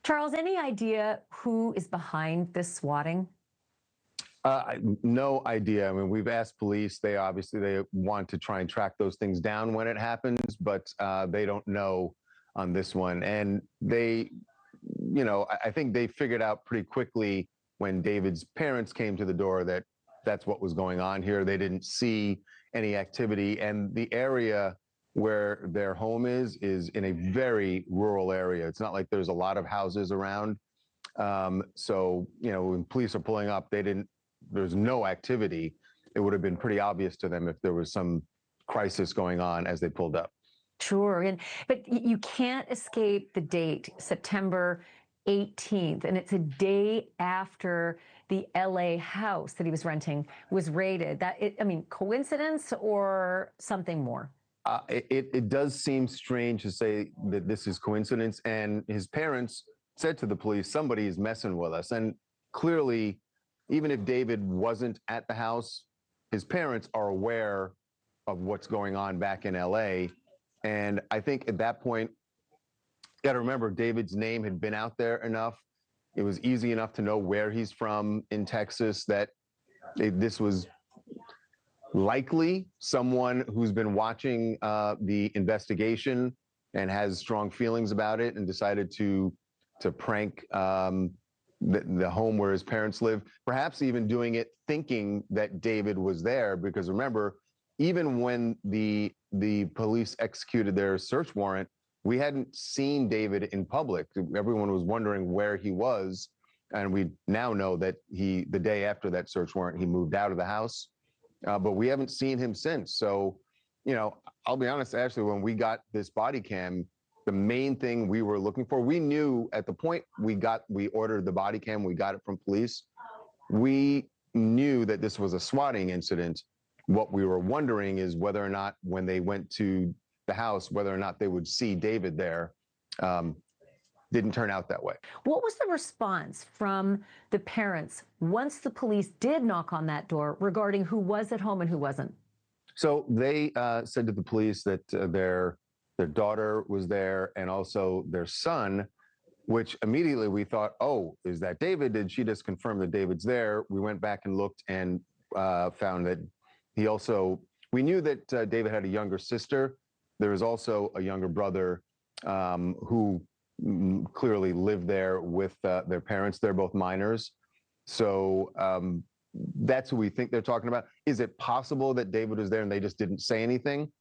Charles, any idea who is behind this swatting? No idea. I mean, we've asked police. They want to try and track those things down when it happens, but they don't know on this one. And they, I think they figured out pretty quickly when David's parents came to the door that that's what was going on here. They didn't see any activity, and the area where their home is in a very rural area. It's not like there's a lot of houses around. So, when police are pulling up, there's no activity. It would have been pretty obvious to them if there was some crisis going on as they pulled up. Sure, but you can't escape the date, September 18th, and it's a day after the LA house that he was renting was raided. Coincidence or something more? It does seem strange to say that this is coincidence, and his parents said to the police, somebody is messing with us. And clearly, even if David wasn't at the house, his parents are aware of what's going on back in LA. And I think at that point, you got to remember, David's name had been out there enough. It was easy enough to know where he's from in Texas, that this was likely someone who's been watching the investigation and has strong feelings about it and decided to prank the home where his parents live, perhaps even doing it thinking that David was there. Because remember, even when the police executed their search warrant, we hadn't seen David in public. Everyone was wondering where he was. And we now know that the day after that search warrant, he moved out of the house. But we haven't seen him since. So, I'll be honest, Ashley, when we got this body cam, the main thing we were looking for, we knew at the point we ordered the body cam, we got it from police. We knew that this was a swatting incident. What we were wondering is whether or not when they went to the house, whether or not they would see David there. Didn't turn out that way. What was the response from the parents once the police did knock on that door regarding who was at home and who wasn't? So they said to the police that their daughter was there and also their son, which immediately we thought, oh, is that David? Did she just confirm that David's there? We went back and looked and found that we knew that David had a younger sister. There was also a younger brother who clearly lived there with their parents. They're both minors. So that's who we think they're talking about. Is it possible that David was there and they just didn't say anything?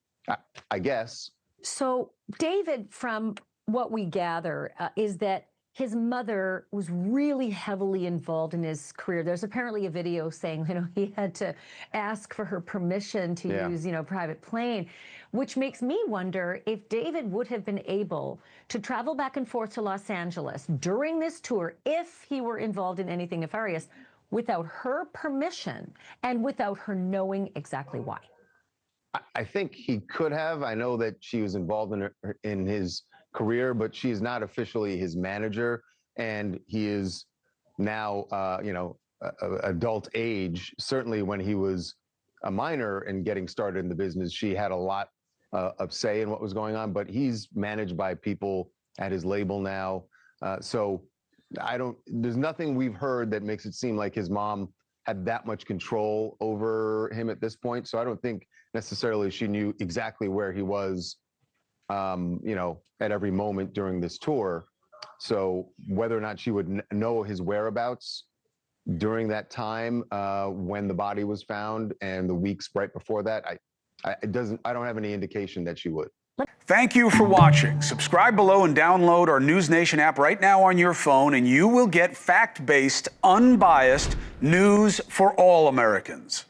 I guess. So David, from what we gather, is that his mother was really heavily involved in his career. There's apparently a video saying, he had to ask for her permission to use, private plane, which makes me wonder if David would have been able to travel back and forth to Los Angeles during this tour, if he were involved in anything nefarious, without her permission and without her knowing exactly why. I think he could have. I know that she was involved in his career, but she's not officially his manager, and he is now, adult age. Certainly, when he was a minor and getting started in the business, she had a lot of say in what was going on. But he's managed by people at his label now, so there's nothing we've heard that makes it seem like his mom had that much control over him at this point. So I don't think necessarily she knew exactly where he was, at every moment during this tour. So whether or not she would know his whereabouts during that time when the body was found and the weeks right before that, I don't have any indication that she would. Thank you for watching. Subscribe below and download our NewsNation app right now on your phone, and you will get fact-based, unbiased news for all Americans.